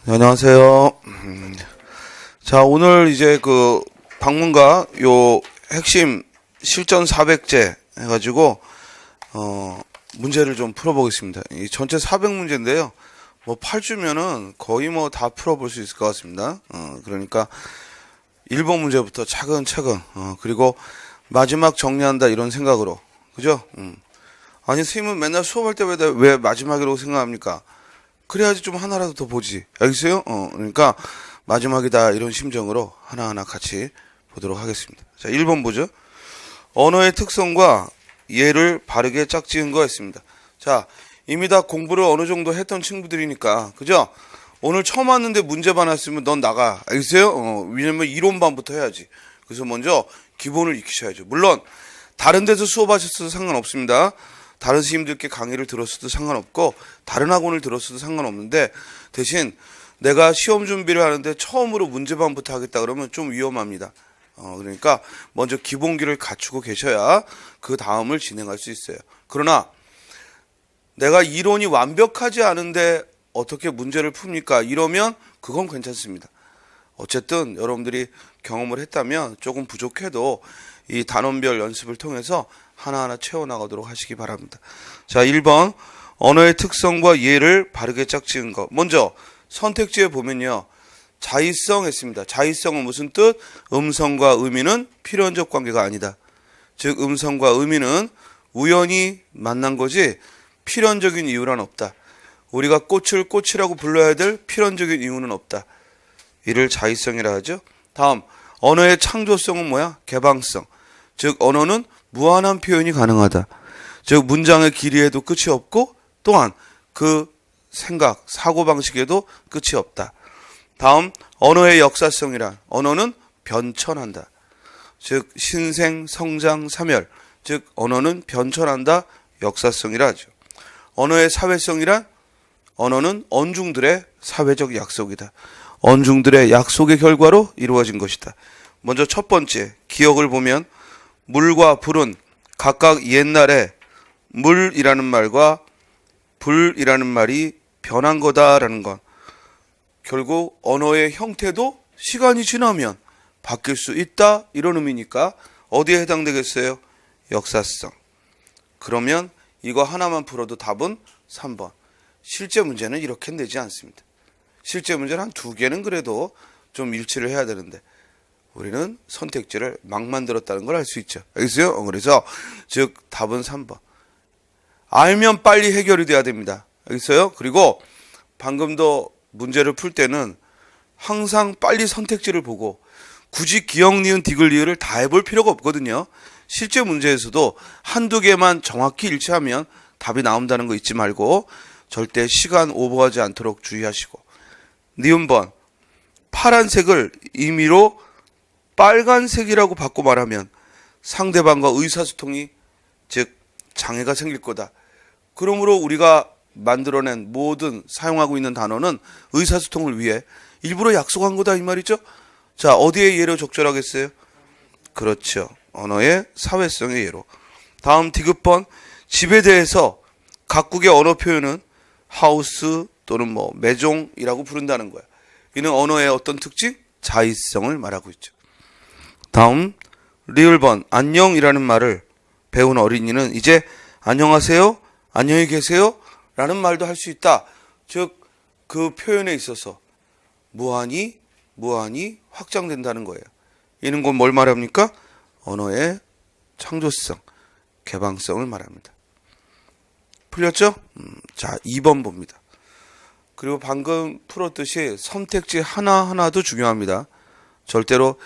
네, 안녕하세요. 자, 오늘 이제 그 방문가 요 핵심 실전 400제 해가지고 문제를 좀 풀어보겠습니다. 이 전체 400문제인데요. 뭐 8주면은 거의 뭐 다 풀어볼 수 있을 것 같습니다. 그러니까 1번 문제부터 차근차근 그리고 마지막 정리한다 이런 생각으로, 그죠? 아니 선생님은 맨날 수업할 때 왜 마지막이라고 생각합니까? 그래야지 좀 하나라도 더 보지. 알겠어요? 그러니까 마지막이다 이런 심정으로 하나하나 같이 보도록 하겠습니다. 자, 1번 보죠. 언어의 특성과 예를 바르게 짝지은 거였습니다. 자, 이미 다 공부를 어느 정도 했던 친구들이니까, 그죠? 오늘 처음 왔는데 문제 받았으면 넌 나가. 알겠어요? 왜냐면 이론반부터 해야지. 그래서 먼저 기본을 익히셔야죠. 물론 다른 데서 수업하셨어도 상관없습니다. 다른 스님들께 강의를 들었어도 상관없고 다른 학원을 들었어도 상관없는데, 대신 내가 시험 준비를 하는데 처음으로 문제반부터 하겠다 그러면 좀 위험합니다. 그러니까 먼저 기본기를 갖추고 계셔야 그 다음을 진행할 수 있어요. 그러나 내가 이론이 완벽하지 않은데 어떻게 문제를 풉니까? 이러면 그건 괜찮습니다. 어쨌든 여러분들이 경험을 했다면 조금 부족해도 이 단원별 연습을 통해서 하나하나 채워나가도록 하시기 바랍니다. 자, 1번 언어의 특성과 예를 바르게 짝지은 것. 먼저 선택지에 보면요, 자의성 했습니다. 자의성은 무슨 뜻? 음성과 의미는 필연적 관계가 아니다. 즉 음성과 의미는 우연히 만난 거지 필연적인 이유란 없다. 우리가 꽃을 꽃이라고 불러야 될 필연적인 이유는 없다. 이를 자의성이라 하죠. 다음, 언어의 창조성은 뭐야? 개방성. 즉 언어는 무한한 표현이 가능하다. 즉 문장의 길이에도 끝이 없고 또한 그 생각, 사고방식에도 끝이 없다. 다음, 언어의 역사성이란 언어는 변천한다. 즉 신생, 성장, 사멸. 즉 언어는 변천한다, 역사성이라 하죠. 언어의 사회성이란 언어는 언중들의 사회적 약속이다. 언중들의 약속의 결과로 이루어진 것이다. 먼저 첫 번째, 기억을 보면 물과 불은 각각 옛날에 물이라는 말과 불이라는 말이 변한 거다라는 건, 결국 언어의 형태도 시간이 지나면 바뀔 수 있다 이런 의미니까 어디에 해당되겠어요? 역사성. 그러면 이거 하나만 풀어도 답은 3번. 실제 문제는 이렇게 내지 않습니다. 실제 문제는 한 2개는 그래도 좀 일치를 해야 되는데 우리는 선택지를 막 만들었다는 걸 알 수 있죠. 알겠어요? 그래서 즉 답은 3번. 알면 빨리 해결이 돼야 됩니다. 알겠어요? 그리고 방금도 문제를 풀 때는 항상 빨리 선택지를 보고 굳이 기억, 니은, 디귿, 리을을 다 해볼 필요가 없거든요. 실제 문제에서도 한두 개만 정확히 일치하면 답이 나온다는 거 잊지 말고 절대 시간 오버하지 않도록 주의하시고. 니은번, 파란색을 임의로 빨간색이라고 바꿔 말하면 상대방과 의사소통이, 즉 장애가 생길 거다. 그러므로 우리가 만들어낸 모든 사용하고 있는 단어는 의사소통을 위해 일부러 약속한 거다 이 말이죠. 자, 어디에 예로 적절하겠어요? 그렇죠. 언어의 사회성의 예로. 다음 디귿번, 집에 대해서 각국의 언어 표현은 하우스 또는 뭐 매종이라고 부른다는 거야. 이는 언어의 어떤 특징? 자의성을 말하고 있죠. 다음 리을번, 안녕이라는 말을 배운 어린이는 이제 안녕하세요, 안녕히 계세요 라는 말도 할 수 있다. 즉 그 표현에 있어서 무한히 확장된다는 거예요. 이는 곧 뭘 말합니까? 언어의 창조성, 개방성을 말합니다. 풀렸죠? 자, 2번 봅니다. 그리고 방금 풀었듯이 선택지 하나하나도 중요합니다. 절대로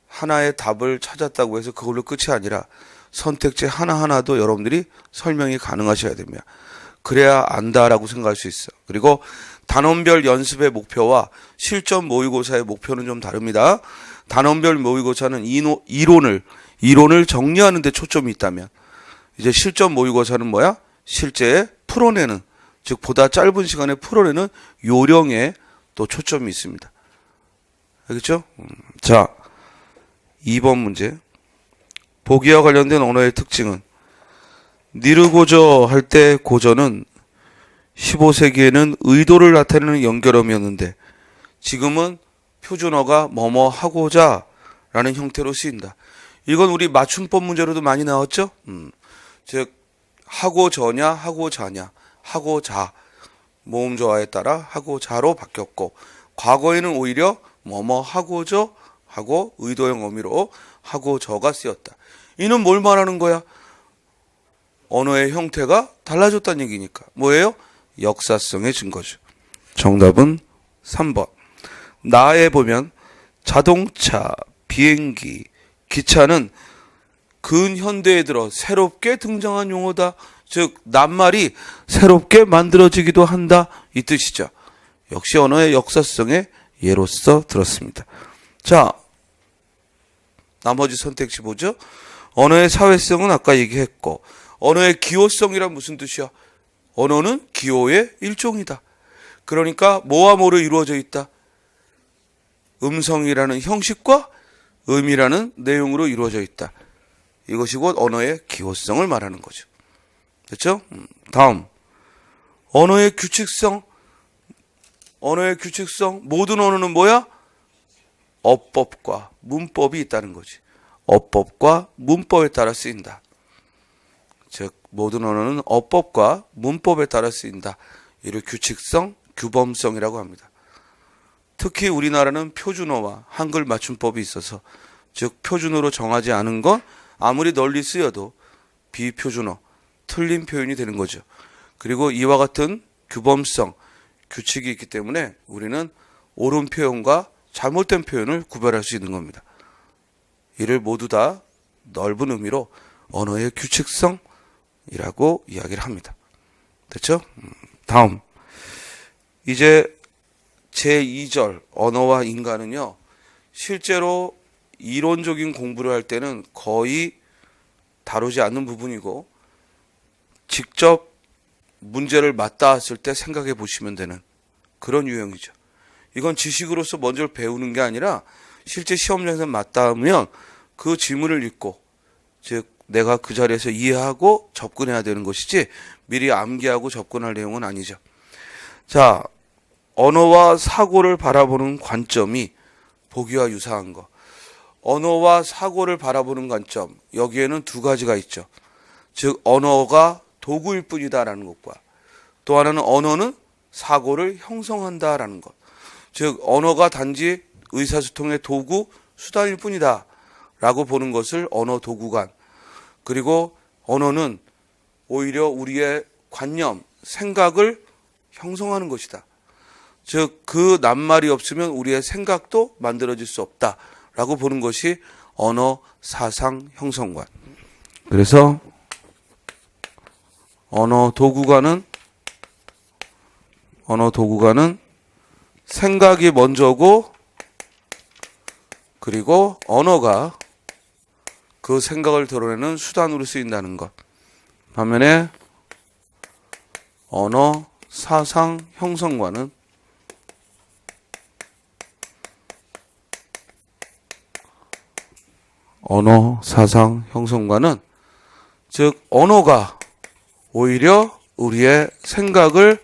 하나의 답을 찾았다고 해서 그걸로 끝이 아니라 선택지 하나하나도 여러분들이 설명이 가능하셔야 됩니다. 그래야 안다라고 생각할 수 있어. 그리고 단원별 연습의 목표와 실전 모의고사의 목표는 좀 다릅니다. 단원별 모의고사는 이론을 정리하는 데 초점이 있다면, 이제 실전 모의고사는 뭐야? 실제 풀어내는, 즉 보다 짧은 시간에 풀어내는 요령에 또 초점이 있습니다. 알겠죠? 자, 2번 문제. 보기와 관련된 언어의 특징은 니르고저 할 때 고저는 15세기에는 의도를 나타내는 연결음이었는데 지금은 표준어가 뭐뭐 하고자 라는 형태로 쓰인다. 이건 우리 맞춤법 문제로도 많이 나왔죠. 즉 하고저냐 하고자냐 하고자 모음조화에 따라 하고자로 바뀌었고, 과거에는 오히려 뭐뭐 하고저 하고 의도형 어미로 하고저가 쓰였다. 이는 뭘 말하는 거야? 언어의 형태가 달라졌다는 얘기니까. 뭐예요? 역사성의 증거죠. 정답은 3번. 나에 보면 자동차, 비행기, 기차는 근현대에 들어 새롭게 등장한 용어다. 즉 낱말이 새롭게 만들어지기도 한다, 이 뜻이죠. 역시 언어의 역사성의 예로서 들었습니다. 자, 나머지 선택지 보죠. 언어의 사회성은 아까 얘기했고, 언어의 기호성이란 무슨 뜻이야? 언어는 기호의 일종이다. 그러니까 뭐와 뭐로 이루어져 있다? 음성이라는 형식과 의미라는 내용으로 이루어져 있다. 이것이 곧 언어의 기호성을 말하는 거죠. 됐죠? 다음, 언어의 규칙성. 언어의 규칙성. 모든 언어는 뭐야? 어법과 문법이 있다는 거지. 어법과 문법에 따라 쓰인다. 즉 모든 언어는 어법과 문법에 따라 쓰인다. 이를 규칙성, 규범성이라고 합니다. 특히 우리나라는 표준어와 한글 맞춤법이 있어서, 즉 표준어로 정하지 않은 건 아무리 널리 쓰여도 비표준어, 틀린 표현이 되는 거죠. 그리고 이와 같은 규범성, 규칙이 있기 때문에 우리는 옳은 표현과 잘못된 표현을 구별할 수 있는 겁니다. 이를 모두 다 넓은 의미로 언어의 규칙성이라고 이야기를 합니다. 됐죠? 다음, 이제 제2절 언어와 인간은요, 실제로 이론적인 공부를 할 때는 거의 다루지 않는 부분이고, 직접 문제를 맞닿았을 때 생각해 보시면 되는 그런 유형이죠. 이건 지식으로서 먼저 배우는 게 아니라 실제 시험장에서 맞닿으면 그 지문을 읽고, 즉 내가 그 자리에서 이해하고 접근해야 되는 것이지 미리 암기하고 접근할 내용은 아니죠. 자, 언어와 사고를 바라보는 관점이 보기와 유사한 거. 언어와 사고를 바라보는 관점, 여기에는 두 가지가 있죠. 즉 언어가 도구일 뿐이다라는 것과, 또 하나는 언어는 사고를 형성한다라는 것. 즉 언어가 단지 의사소통의 도구, 수단일 뿐이다 라고 보는 것을 언어 도구관, 그리고 언어는 오히려 우리의 관념, 생각을 형성하는 것이다. 즉 그 낱말이 없으면 우리의 생각도 만들어질 수 없다라고 보는 것이 언어 사상 형성관. 그래서 언어 도구관은 생각이 먼저고, 그리고 언어가 그 생각을 드러내는 수단으로 쓰인다는 것. 반면에 언어 사상 형성관은 즉 언어가 오히려 우리의 생각을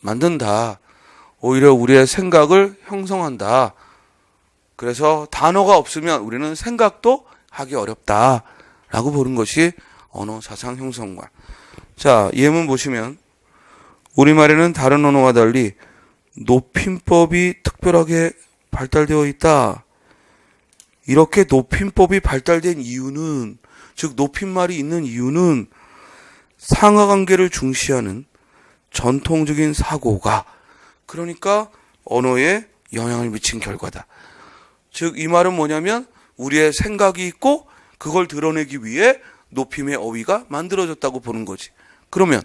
만든다. 오히려 우리의 생각을 형성한다. 그래서 단어가 없으면 우리는 생각도 하기 어렵다라고 보는 것이 언어 사상 형성관. 자, 예문 보시면 우리말에는 다른 언어와 달리 높임법이 특별하게 발달되어 있다. 이렇게 높임법이 발달된 이유는, 즉 높임말이 있는 이유는 상하관계를 중시하는 전통적인 사고가, 그러니까 언어에 영향을 미친 결과다. 즉 이 말은 뭐냐면 우리의 생각이 있고 그걸 드러내기 위해 높임의 어휘가 만들어졌다고 보는 거지. 그러면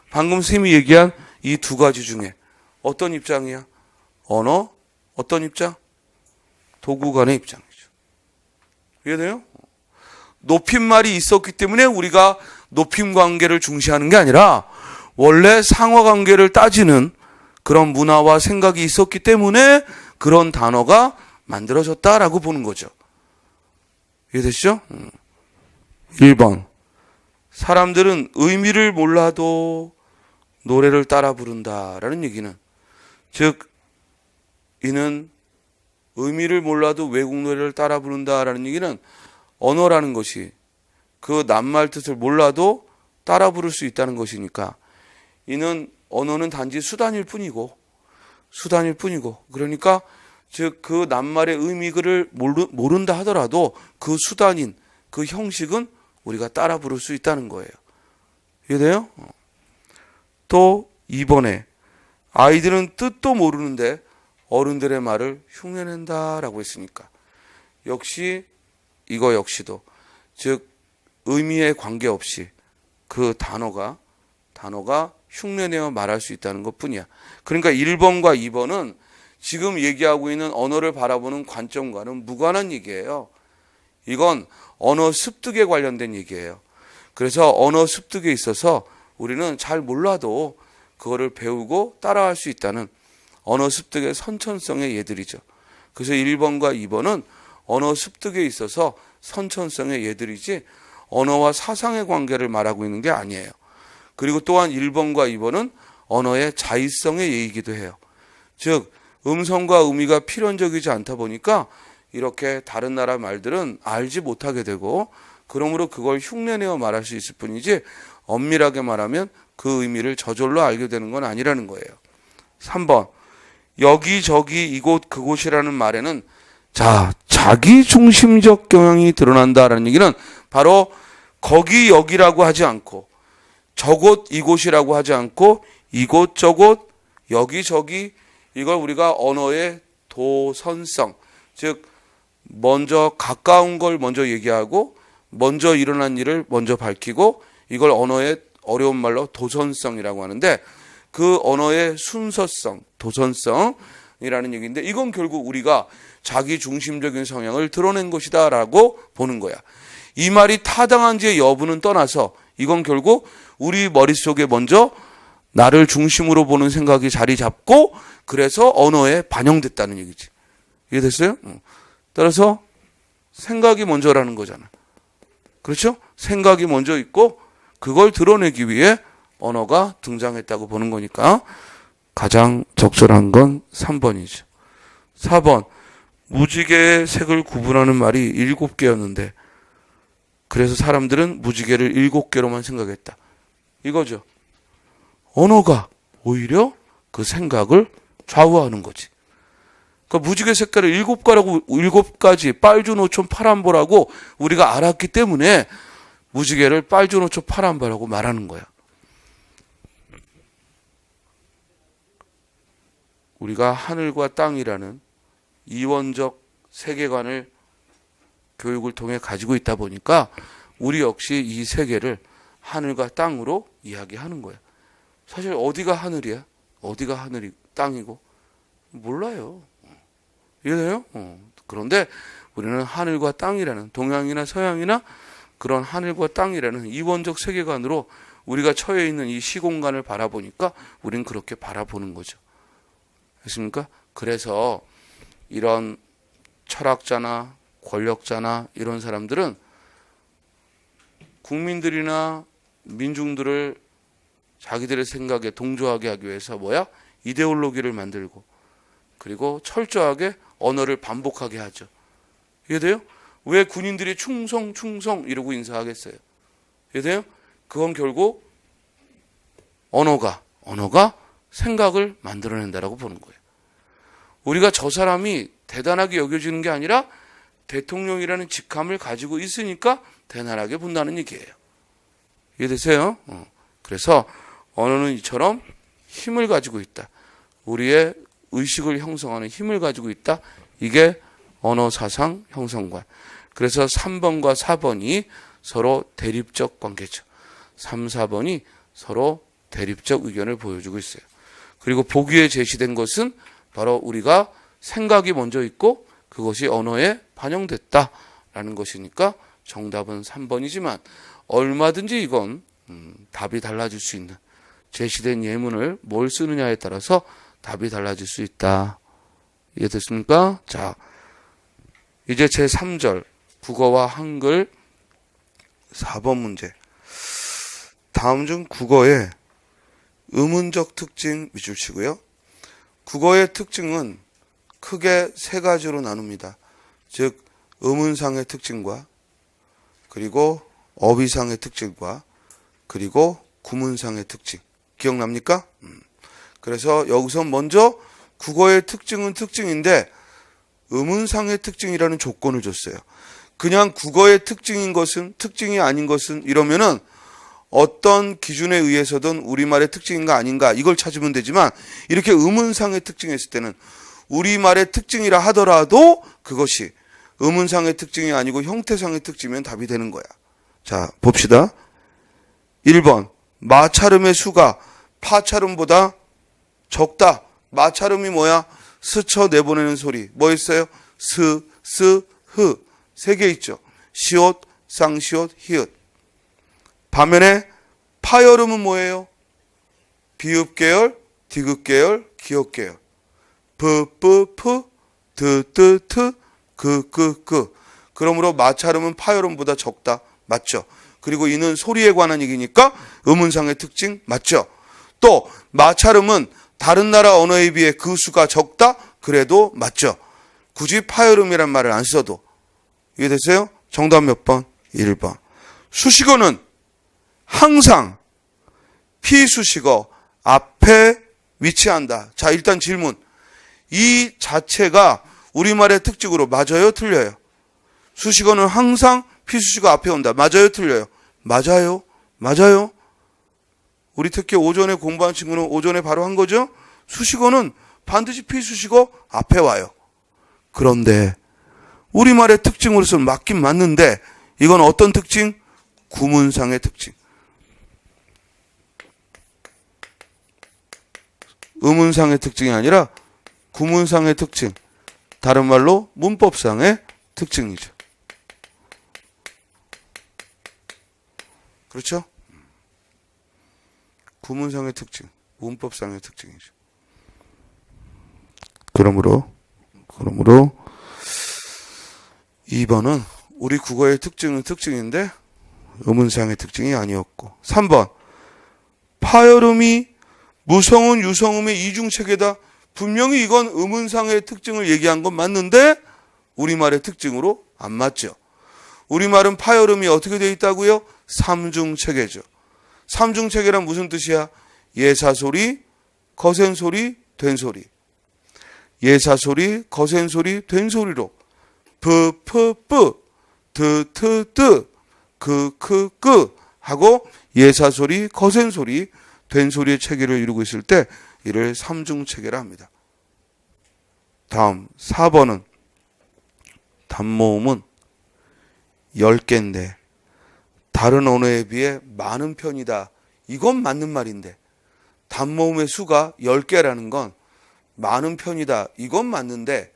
방금 선생님이 얘기한 이 두 가지 중에 어떤 입장이야? 언어, 어떤 입장? 도구간의 입장이죠. 이해돼요? 높임말이 있었기 때문에 우리가 높임 관계를 중시하는 게 아니라 원래 상하 관계를 따지는 그런 문화와 생각이 있었기 때문에 그런 단어가 만들어졌다라고 보는 거죠. 이해되시죠? 1번. 사람들은 의미를 몰라도 노래를 따라 부른다라는 얘기는, 즉 이는 의미를 몰라도 외국 노래를 따라 부른다라는 얘기는 언어라는 것이 그 낱말 뜻을 몰라도 따라 부를 수 있다는 것이니까 이는 언어는 단지 수단일 뿐이고 그러니까 즉 그 낱말의 의미를 모른다 하더라도 그 수단인 그 형식은 우리가 따라 부를 수 있다는 거예요. 이해돼요? 또 2번에 아이들은 뜻도 모르는데 어른들의 말을 흉내낸다라고 했으니까 역시 이거 역시도 즉 의미에 관계없이 그 단어가 흉내내어 말할 수 있다는 것뿐이야. 그러니까 1번과 2번은 지금 얘기하고 있는 언어를 바라보는 관점과는 무관한 얘기예요. 이건 언어 습득에 관련된 얘기예요. 그래서 언어 습득에 있어서 우리는 잘 몰라도 그거를 배우고 따라할 수 있다는 언어 습득의 선천성의 예들이죠. 그래서 1번과 2번은 언어 습득에 있어서 선천성의 예들이지 언어와 사상의 관계를 말하고 있는 게 아니에요. 그리고 또한 1번과 2번은 언어의 자의성의 예이기도 해요. 즉 음성과 의미가 필연적이지 않다 보니까 이렇게 다른 나라 말들은 알지 못하게 되고 그러므로 그걸 흉내내어 말할 수 있을 뿐이지 엄밀하게 말하면 그 의미를 저절로 알게 되는 건 아니라는 거예요. 3번 여기저기 이곳 그곳이라는 말에는 자기 중심적 경향이 드러난다라는 얘기는 바로 거기 여기라고 하지 않고 저곳 이곳이라고 하지 않고 이곳 저곳 여기저기 이걸 우리가 언어의 도선성 즉 먼저 가까운 걸 먼저 얘기하고 먼저 일어난 일을 먼저 밝히고 이걸 언어의 어려운 말로 도선성이라고 하는데 그 언어의 순서성, 도선성이라는 얘기인데 이건 결국 우리가 자기 중심적인 성향을 드러낸 것이다라고 보는 거야. 이 말이 타당한지의 여부는 떠나서 이건 결국 우리 머릿속에 먼저 나를 중심으로 보는 생각이 자리 잡고 그래서 언어에 반영됐다는 얘기지. 이해됐어요? 따라서 생각이 먼저라는 거잖아. 그렇죠? 생각이 먼저 있고 그걸 드러내기 위해 언어가 등장했다고 보는 거니까 가장 적절한 건 3번이죠. 4번 무지개의 색을 구분하는 말이 7개였는데 그래서 사람들은 무지개를 7개로만 생각했다. 이거죠. 언어가 오히려 그 생각을 좌우하는 거지. 그러니까 무지개 색깔을 7가지 빨주노초 파란보라고 우리가 알았기 때문에 무지개를 빨주노초 파란보라고 말하는 거야. 우리가 하늘과 땅이라는 이원적 세계관을 교육을 통해 가지고 있다 보니까 우리 역시 이 세계를 하늘과 땅으로 이야기하는 거야. 사실 어디가 하늘이야? 어디가 하늘이 땅이고? 몰라요. 이해돼요? 그런데 우리는 하늘과 땅이라는 동양이나 서양이나 그런 하늘과 땅이라는 이원적 세계관으로 우리가 처해 있는 이 시공간을 바라보니까 우리는 그렇게 바라보는 거죠. 됐습니까? 그래서 이런 철학자나 권력자나 이런 사람들은 국민들이나 민중들을 자기들의 생각에 동조하게 하기 위해서 이데올로기를 만들고 그리고 철저하게 언어를 반복하게 하죠. 이해돼요? 왜 군인들이 충성 이러고 인사하겠어요? 이해돼요? 그건 결국 언어가 생각을 만들어낸다라고 보는 거예요. 우리가 저 사람이 대단하게 여겨지는 게 아니라 대통령이라는 직함을 가지고 있으니까 대단하게 본다는 얘기예요. 이해되세요? 그래서 언어는 이처럼 힘을 가지고 있다. 우리의 의식을 형성하는 힘을 가지고 있다. 이게 언어 사상 형성관. 그래서 3번과 4번이 서로 대립적 관계죠. 3, 4번이 서로 대립적 의견을 보여주고 있어요. 그리고 보기에 제시된 것은 바로 우리가 생각이 먼저 있고 그것이 언어에 반영됐다라는 것이니까 정답은 3번이지만 얼마든지 이건 답이 달라질 수 있는 제시된 예문을 뭘 쓰느냐에 따라서 답이 달라질 수 있다. 이해됐습니까? 자, 이제 제3절 국어와 한글 4번 문제. 다음 중 국어의 의문적 특징 밑줄 치고요. 국어의 특징은 크게 세 가지로 나눕니다. 즉 음운상의 특징과 그리고 어휘상의 특징과 그리고 구문상의 특징. 기억납니까? 그래서 여기서 먼저 국어의 특징은 특징인데 음운상의 특징이라는 조건을 줬어요. 그냥 국어의 특징인 것은 특징이 아닌 것은 이러면은 어떤 기준에 의해서든 우리말의 특징인가 아닌가 이걸 찾으면 되지만 이렇게 음운상의 특징했을 때는 우리말의 특징이라 하더라도 그것이 음운상의 특징이 아니고 형태상의 특징이면 답이 되는 거야. 자, 봅시다. 1번. 마찰음의 수가 파찰음보다 적다. 마찰음이 뭐야? 스쳐 내보내는 소리. 뭐 있어요? 스, 흐. 세 개 있죠. 시옷, 쌍시옷, 히읗. 반면에 파열음은 뭐예요? 비읍 계열, 디귿 계열, 기역 계열. 프, 프, 드, 트, 그. 그러므로 마찰음은 파열음보다 적다. 맞죠? 그리고 이는 소리에 관한 얘기니까 음운상의 특징 맞죠? 또 마찰음은 다른 나라 언어에 비해 그 수가 적다? 그래도 맞죠? 굳이 파열음이란 말을 안 써도. 이해됐어요? 정답 몇 번? 1번. 수식어는 항상 피수식어 앞에 위치한다. 자, 일단 질문. 이 자체가 우리말의 특징으로 맞아요? 틀려요? 수식어는 항상 피수식어 앞에 온다. 맞아요? 틀려요? 맞아요. 우리 특히 오전에 공부한 친구는 오전에 바로 한 거죠? 수식어는 반드시 피수식어 앞에 와요. 그런데 우리말의 특징으로서는 맞긴 맞는데 이건 어떤 특징? 구문상의 특징. 음운상의 특징이 아니라 구문상의 특징. 다른 말로 문법상의 특징이죠. 그렇죠? 구문상의 특징, 문법상의 특징이죠. 그러므로 2번은 우리 국어의 특징은 특징인데 음운상의 특징이 아니었고 3번 파열음이 무성음, 유성음의 이중체계다. 분명히 이건 음운상의 특징을 얘기한 건 맞는데 우리말의 특징으로 안 맞죠. 우리말은 파열음이 어떻게 되어 있다고요? 삼중체계죠. 삼중체계란 무슨 뜻이야? 예사소리, 거센소리, 된소리. 예사소리, 거센소리, 된소리로 브, 프, 뿌, 드, 트, 뜨, 그 하고 예사소리, 거센소리, 된소리의 체계를 이루고 있을 때 이를 삼중체계라 합니다. 다음 4번은 단모음은 10개인데 다른 언어에 비해 많은 편이다. 이건 맞는 말인데 단모음의 수가 10개라는 건 많은 편이다. 이건 맞는데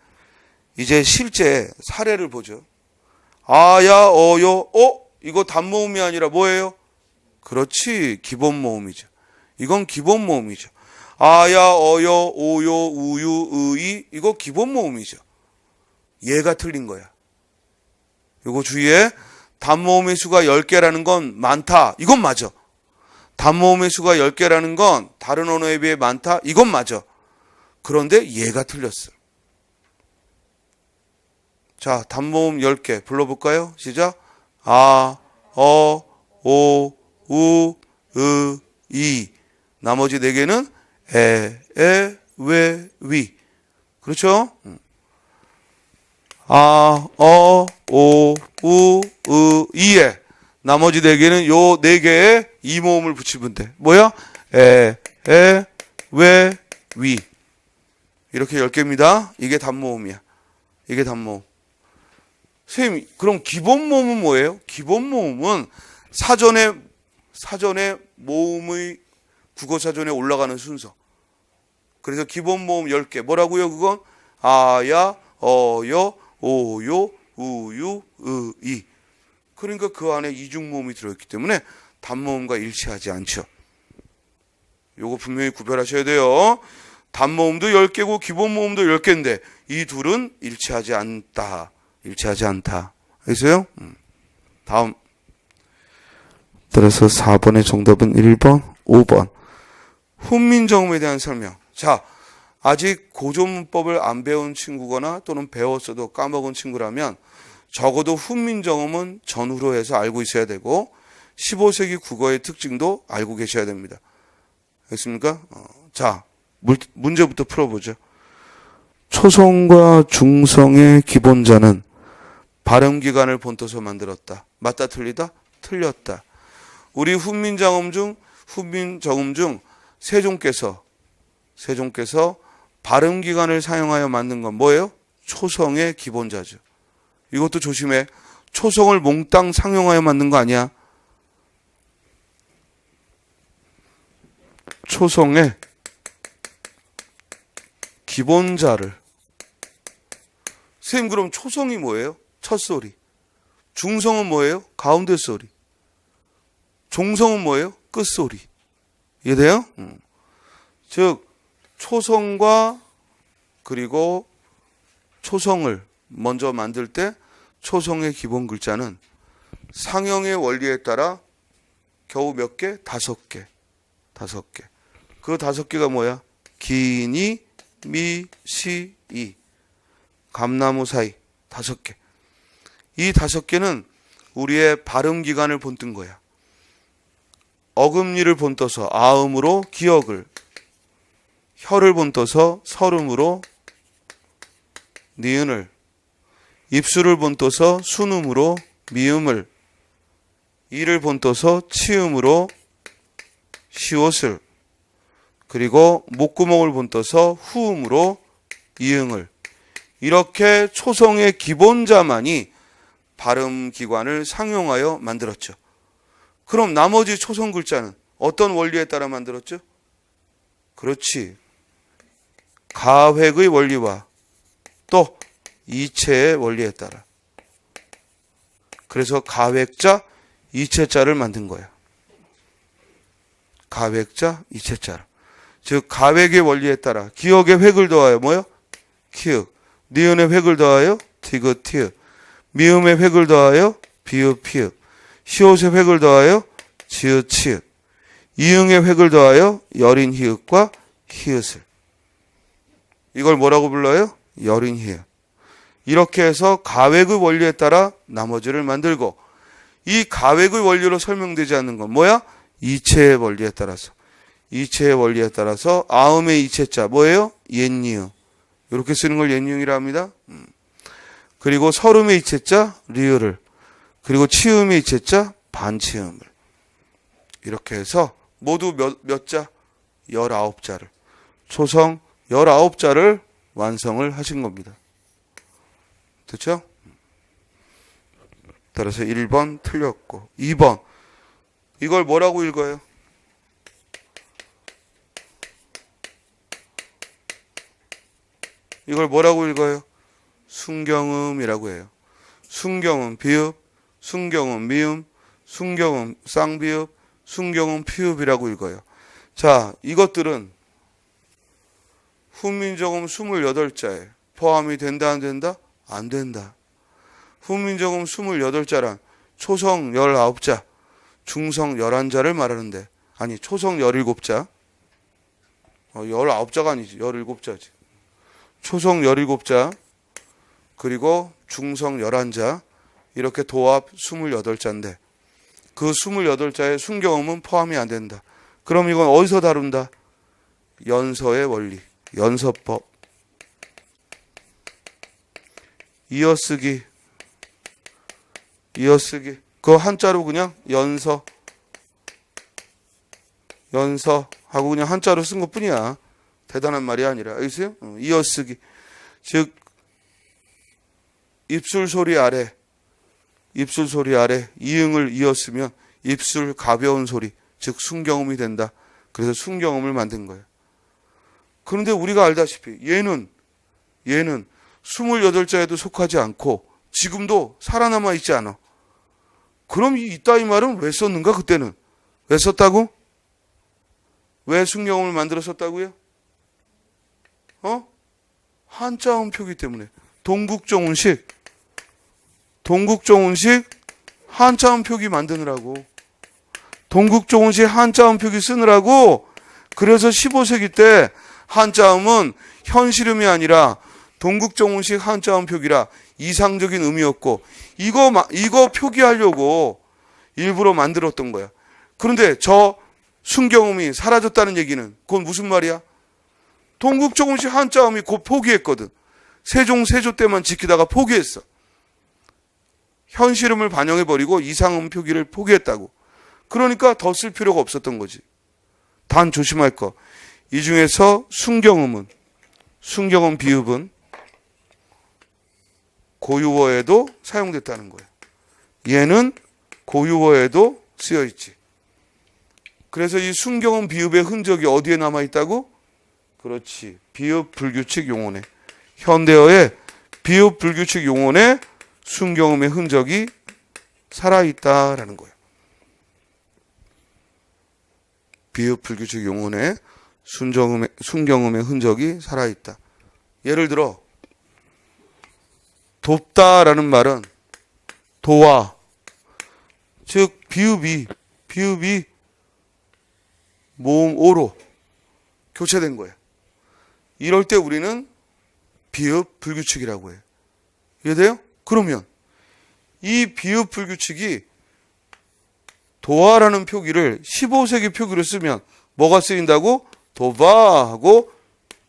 이제 실제 사례를 보죠. 아야, 어요, 이거 단모음이 아니라 뭐예요? 그렇지, 기본모음이죠. 이건 기본모음이죠. 아야, 어요, 오요, 우유, 의이 이거 기본모음이죠. 얘가 틀린 거야. 이거 주의해. 단모음의 수가 10개라는 건 많다. 이건 맞아. 단모음의 수가 10개라는 건 다른 언어에 비해 많다. 이건 맞아. 그런데 얘가 틀렸어. 자, 단모음 10개 불러볼까요? 시작. 아, 어, 오, 우, 이. 나머지 4개는 에, 왜, 위. 그렇죠? 아, 어, 오, 우, 이에. 나머지 4개는 요 4개에 이모음을 붙이면 돼. 뭐야? 에, 왜, 위. 이렇게 10개입니다. 이게 단모음이야. 이게 단모음. 선생님, 그럼 기본모음은 뭐예요? 기본모음은 사전에 모음의 국어사전에 올라가는 순서. 그래서 기본모음 10개. 뭐라고요, 그건? 아야, 어여, 오요, 우유, 이. 그러니까 그 안에 이중모음이 들어있기 때문에 단모음과 일치하지 않죠. 요거 분명히 구별하셔야 돼요. 단모음도 10개고 기본모음도 10개인데 이 둘은 일치하지 않다. 알겠어요? 다음. 따라서 4번의 정답은 1번, 5번. 훈민정음에 대한 설명. 자, 아직 고조문법을 안 배운 친구거나 또는 배웠어도 까먹은 친구라면 적어도 훈민정음은 전후로 해서 알고 있어야 되고 15세기 국어의 특징도 알고 계셔야 됩니다. 알겠습니까? 자, 문제부터 풀어보죠. 초성과 중성의 기본자는 발음기관을 본떠서 만들었다. 맞다 틀리다? 틀렸다. 우리 훈민정음 중 세종께서 발음기관을 사용하여 만든 건 뭐예요? 초성의 기본자죠. 이것도 조심해. 초성을 몽땅 상용하여 만든 거 아니야. 초성의 기본자를. 선생님, 그럼 초성이 뭐예요? 첫소리. 중성은 뭐예요? 가운데 소리. 종성은 뭐예요? 끝소리. 이해돼요? 즉 초성과 그리고 초성을 먼저 만들 때 초성의 기본 글자는 상형의 원리에 따라 겨우 몇 개? 5개. 5개. 그 5개가 뭐야? 기니, 미, 시, 이. 감나무 사이. 5개. 이 5개는 우리의 발음 기관을 본뜬 거야. 어금니를 본떠서 아음으로 기억을, 혀를 본떠서 설음으로 니은을, 입술을 본떠서 순음으로 미음을, 이를 본떠서 치음으로 시옷을, 그리고 목구멍을 본떠서 후음으로 이응을. 이렇게 초성의 기본자만이 발음 기관을 상용하여 만들었죠. 그럼 나머지 초성 글자는 어떤 원리에 따라 만들었죠? 그렇지. 가획의 원리와 또 이체의 원리에 따라. 그래서 가획자, 이체자를 만든 거야. 가획자, 이체자를. 즉 가획의 원리에 따라 기억의 획을 더하여 뭐요? 키읔. 니은의 획을 더하여 디귿, 티읕. 미음의 획을 더하여 비읍, 피읍. 시옷의 획을 더하여 지읒, 치읒. 이응의 획을 더하여 여린 히읗과 히읗을. 이걸 뭐라고 불러요? 여린 히읗. 이렇게 해서 가획의 원리에 따라 나머지를 만들고, 이 가획의 원리로 설명되지 않는 건 뭐야? 이체의 원리에 따라서. 이체의 원리에 따라서 아음의 이체자 뭐예요? 옛니응. 이렇게 쓰는 걸 옛니응이라 합니다. 그리고 설음의 이체자 리을을, 그리고 치음의 이체자 반치음을. 이렇게 해서 모두 몇 자? 19자를. 초성 19자를 완성을 하신 겁니다. 됐죠? 따라서 1번 틀렸고, 2번. 이걸 뭐라고 읽어요? 이걸 뭐라고 읽어요? 순경음이라고 해요. 순경음 비읍, 순경음 미음, 순경음 쌍비읍, 순경음 피읍이라고 읽어요. 자, 이것들은 훈민정음 28자에 포함이 된다 안 된다? 안 된다. 훈민정음 28자란 초성 19자, 중성 11자를 말하는데, 아니 초성 17자, 19자가 아니지 17자지. 초성 17자, 그리고 중성 11자, 이렇게 도합 28자인데 그 28자의 순경음은 포함이 안 된다. 그럼 이건 어디서 다룬다? 연서의 원리, 연서법. 이어쓰기. 그거 한자로 그냥 연서하고 그냥 한자로 쓴 것뿐이야. 대단한 말이 아니라. 알겠어요? 이어쓰기. 즉 입술 소리 아래 이응을 이었으면 입술 가벼운 소리, 즉 순경음이 된다. 그래서 순경음을 만든 거예요. 그런데 우리가 알다시피 얘는 28자에도 속하지 않고 지금도 살아남아 있지 않아. 그럼 이따위 말은 왜 썼는가? 그때는 왜 썼다고? 왜 순경음을 만들었었다고요? 한자음 표기 때문에. 동국종운식 한자음 표기 만드느라고. 동국종운식 한자음 표기 쓰느라고. 그래서 15세기 때 한자음은 현실음이 아니라 동국정운식 한자음 표기라 이상적인 의미였고 이거 표기하려고 일부러 만들었던 거야. 그런데 저 순경음이 사라졌다는 얘기는 그건 무슨 말이야? 동국정운식 한자음이 곧 포기했거든. 세종 세조 때만 지키다가 포기했어. 현실음을 반영해버리고 이상음 표기를 포기했다고. 그러니까 더 쓸 필요가 없었던 거지. 단 조심할 거. 이 중에서 순경음 비읍은 고유어에도 사용됐다는 거예요. 얘는 고유어에도 쓰여 있지. 그래서 이 순경음 비읍의 흔적이 어디에 남아있다고? 그렇지. 비읍 불규칙 용언에. 현대어의 비읍 불규칙 용언에 순경음의 흔적이 살아있다라는 거예요. 비읍 불규칙 용언에 순경음의 흔적이 살아있다. 예를 들어 돕다라는 말은 도와, 즉 비읍이 모음 오로 교체된 거예요. 이럴 때 우리는 비읍 불규칙이라고 해요. 이해돼요? 그러면 이 비읍 불규칙이 도와라는 표기를 15세기 표기로 쓰면 뭐가 쓰인다고? 도바하고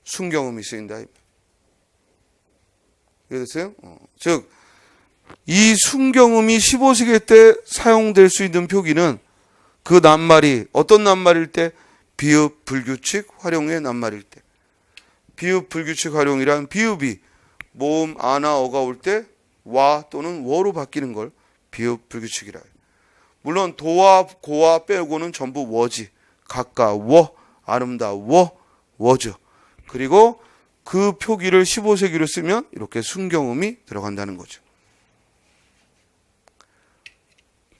순경음이 쓰인다. 이해됐어요? 즉, 이 순경음이 15세기 때 사용될 수 있는 표기는 그 낱말이 어떤 낱말일 때? 비읍 불규칙 활용의 낱말일 때. 비읍 불규칙 활용이란 비읍이 모음 아나 어가 올 때 와 또는 워로 바뀌는 걸 비읍 불규칙이라 해요. 물론 도와 고와 빼고는 전부 워지. 가까워, 아름다워, 워죠. 그리고 그 표기를 15세기로 쓰면 이렇게 순경음이 들어간다는 거죠.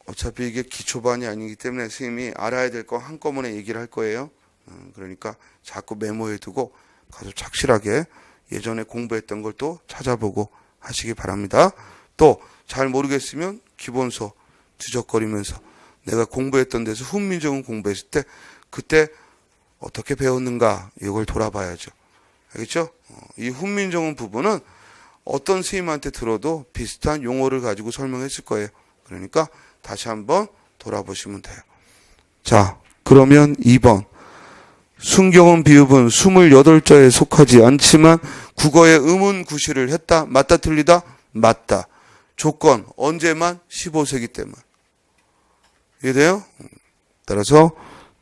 어차피 이게 기초반이 아니기 때문에 선생님이 알아야 될 거 한꺼번에 얘기를 할 거예요. 그러니까 자꾸 메모해 두고 가서 착실하게 예전에 공부했던 걸 또 찾아보고 하시기 바랍니다. 또 잘 모르겠으면 기본서 뒤적거리면서 내가 공부했던 데서 훈민정음 공부했을 때 그때 어떻게 배웠는가 이걸 돌아봐야죠. 알겠죠? 이 훈민정음 부분은 어떤 선생님한테 들어도 비슷한 용어를 가지고 설명했을 거예요. 그러니까 다시 한번 돌아보시면 돼요. 자, 그러면 2번. 순경음 비읍은 28자에 속하지 않지만 국어의 음운 구실을 했다. 맞다 틀리다? 맞다. 조건 언제만? 15세기 때만. 이해돼요? 따라서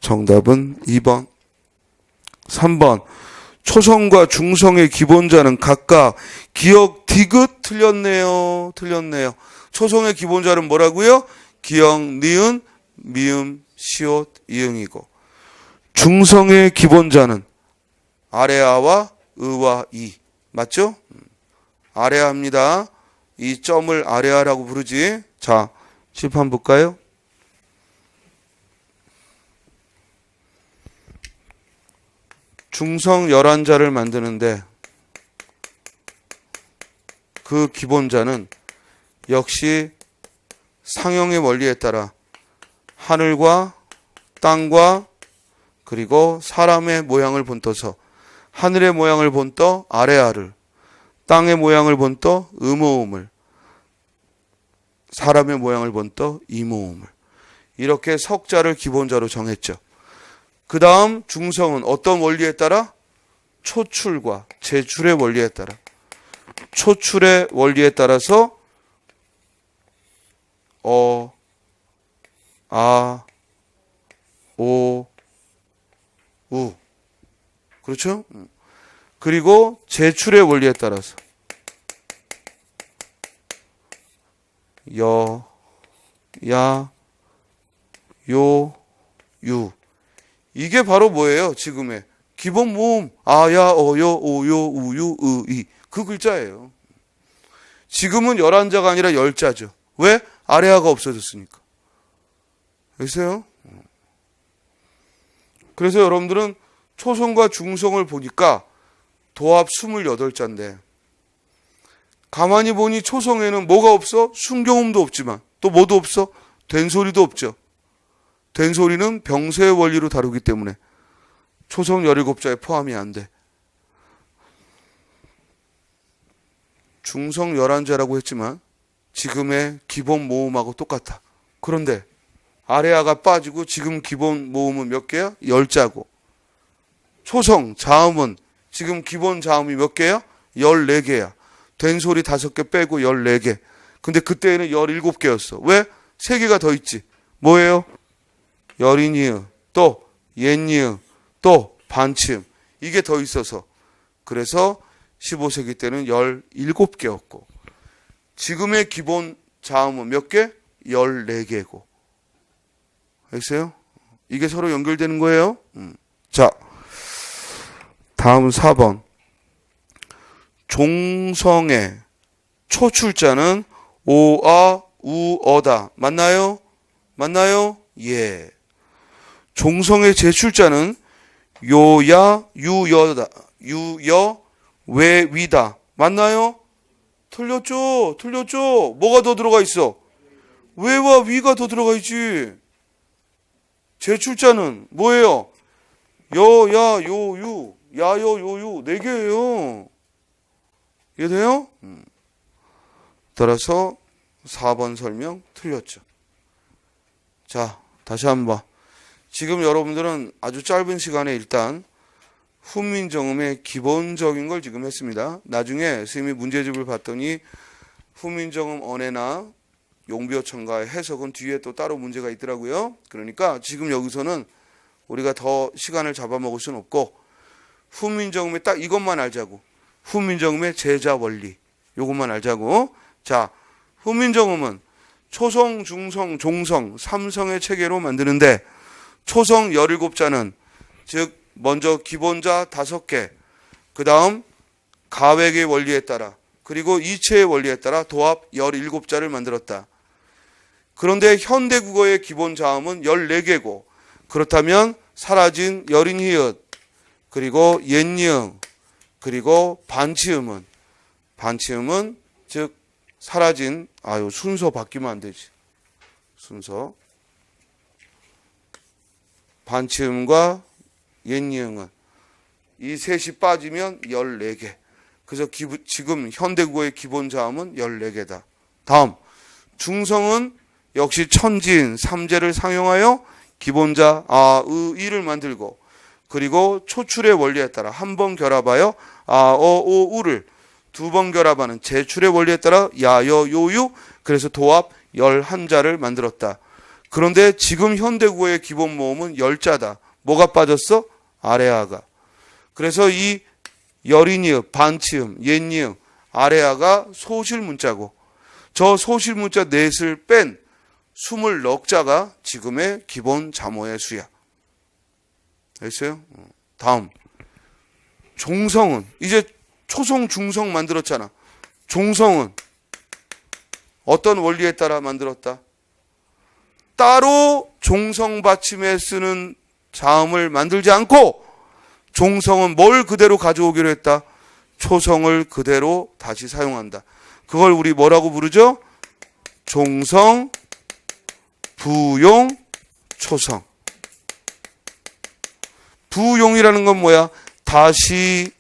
정답은 2번. 3번. 초성과 중성의 기본자는 각각 기역, 디귿 틀렸네요. 초성의 기본자는 뭐라고요? 기역, 니은, 미음, 시옷, 이응이고 중성의 기본자는 아래아와 의와 이. 맞죠? 아래아입니다. 이 점을 아래아라고 부르지. 자, 칠판 볼까요? 중성 11자를 만드는데 그 기본자는 역시 상형의 원리에 따라 하늘과 땅과 그리고 사람의 모양을 본떠서 하늘의 모양을 본떠 아래아를, 땅의 모양을 본떠 음오음을, 사람의 모양을 본떠 이모음을 이렇게 석자를 기본자로 정했죠. 그 다음 중성은 어떤 원리에 따라? 초출과 제출의 원리에 따라. 초출의 원리에 따라서 어, 아, 오, 우. 그렇죠? 그리고 제출의 원리에 따라서 여, 야, 요, 유. 이게 바로 뭐예요? 지금의 기본 모음 아야, 어여, 오요, 우유, 으이 그 글자예요. 지금은 11자가 아니라 10자죠. 왜? 아래아가 없어졌으니까. 알겠어요? 그래서 여러분들은 초성과 중성을 보니까 도합 28자인데 가만히 보니 초성에는 뭐가 없어? 순경음도 없지만 또 뭐도 없어? 된소리도 없죠. 된소리는 병세의 원리로 다루기 때문에 초성 17자에 포함이 안 돼. 중성 열한자라고 했지만 지금의 기본 모음하고 똑같아. 그런데 아래아가 빠지고 지금 기본 모음은 몇 개야? 10자고. 초성 자음은 지금 기본 자음이 몇 개야? 14개야. 된소리 5개 빼고 14개. 근데 그때는 17개였어. 왜? 3개가 더 있지. 뭐예요? 열인이응, 또 옛이응, 또 반치음. 이게 더 있어서. 그래서 15세기 때는 17개였고 지금의 기본 자음은 몇 개? 14개고. 알겠어요? 이게 서로 연결되는 거예요. 자, 다음 4번. 종성의 초출자는 오아 우어다. 맞나요? 맞나요? 예. 종성의 제출자는 요야 유여다. 유여 외위다. 맞나요? 틀렸죠? 틀렸죠? 뭐가 더 들어가 있어? 외와 위가 더 들어가 있지. 제출자는 뭐예요? 여야 요유 야여 요유 4개예요. 이해돼요? 따라서 4번 설명 틀렸죠. 자, 다시 한번. 지금 여러분들은 아주 짧은 시간에 일단 훈민정음의 기본적인 걸 지금 했습니다. 나중에 선생님이 문제집을 봤더니 훈민정음 언해나 용비어천가의 해석은 뒤에 또 따로 문제가 있더라고요. 그러니까 지금 여기서는 우리가 더 시간을 잡아먹을 수는 없고 훈민정음의 딱 이것만 알자고. 훈민정음의 제자 원리. 이것만 알자고. 자, 훈민정음은 초성, 중성, 종성, 3성의 체계로 만드는데 초성 17자는 즉 먼저 기본자 5개, 그 다음 가획의 원리에 따라 그리고 이체의 원리에 따라 도합 17자를 만들었다. 그런데 현대국어의 기본 자음은 14개고 그렇다면 사라진 열인히읗 그리고 옛니응 그리고 반치음은 즉 사라진 순서 바뀌면 안 되지. 순서 반치음과 옛니응은 이 셋이 빠지면 14개. 그래서 지금 현대국어의 기본 자음은 14개다. 다음 중성은 역시 천진, 삼재를 상용하여 기본자 아, 의, 이를 만들고 그리고 초출의 원리에 따라 한 번 결합하여 아, 어, 오, 우를 두 번 결합하는 제출의 원리에 따라 야, 여, 요, 유 그래서 도합 11자를 만들었다. 그런데 지금 현대국어의 기본 모음은 10자다. 뭐가 빠졌어? 아래아가. 그래서 이 열인이응, 반치음, 옛니응, 아래아가 소실문자고 저 소실문자 넷을 뺀 20넉자가 지금의 기본 자모의 수야. 알겠어요? 다음 종성은 이제 초성, 중성 만들었잖아. 종성은 어떤 원리에 따라 만들었다? 따로 종성 받침에 쓰는 자음을 만들지 않고 종성은 뭘 그대로 가져오기로 했다? 초성을 그대로 다시 사용한다. 그걸 우리 뭐라고 부르죠? 종성, 부용, 초성. 부용이라는 건 뭐야? 다시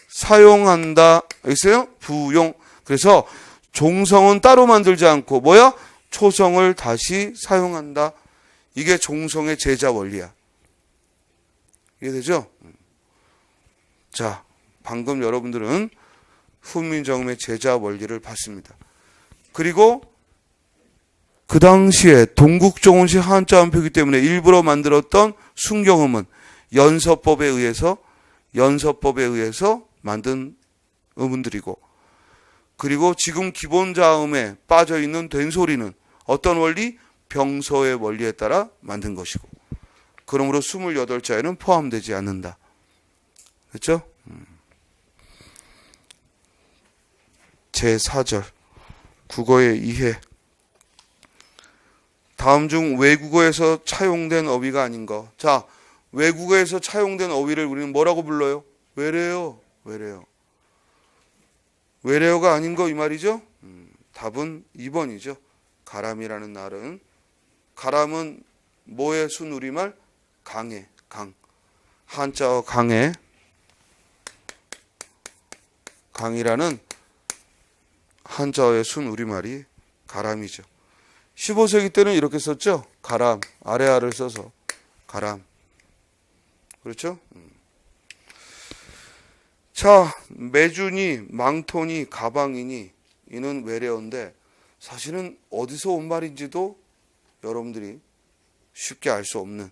사용한다. 알겠어요? 부용. 그래서 종성은 따로 만들지 않고 뭐야? 초성을 다시 사용한다. 이게 종성의 제자 원리야. 이해되죠? 자, 방금 여러분들은 훈민정음의 제자 원리를 봤습니다. 그리고 그 당시에 동국종원시 한자음표기 때문에 일부러 만들었던 순경음은 연서법에 의해서 만든 음운들이고 그리고 지금 기본자음에 빠져있는 된소리는 어떤 원리? 병서의 원리에 따라 만든 것이고 그러므로 28자에는 포함되지 않는다. 그렇죠? 제4절 국어의 이해. 다음 중 외국어에서 차용된 어휘가 아닌 거. 자, 외국어에서 차용된 어휘를 우리는 뭐라고 불러요? 외래어. 외래어가 아닌 거 이 말이죠? 답은 2번이죠. 가람이라는 날은. 가람은 뭐의 순우리말? 강해, 강. 한자어 강해. 강이라는 한자어의 순 우리말이 가람이죠. 15세기 때는 이렇게 썼죠. 가람, 아래아를 써서 가람. 그렇죠? 자, 매주니, 망토니, 가방이니 이는 외래어인데 사실은 어디서 온 말인지도 여러분들이 쉽게 알 수 없는,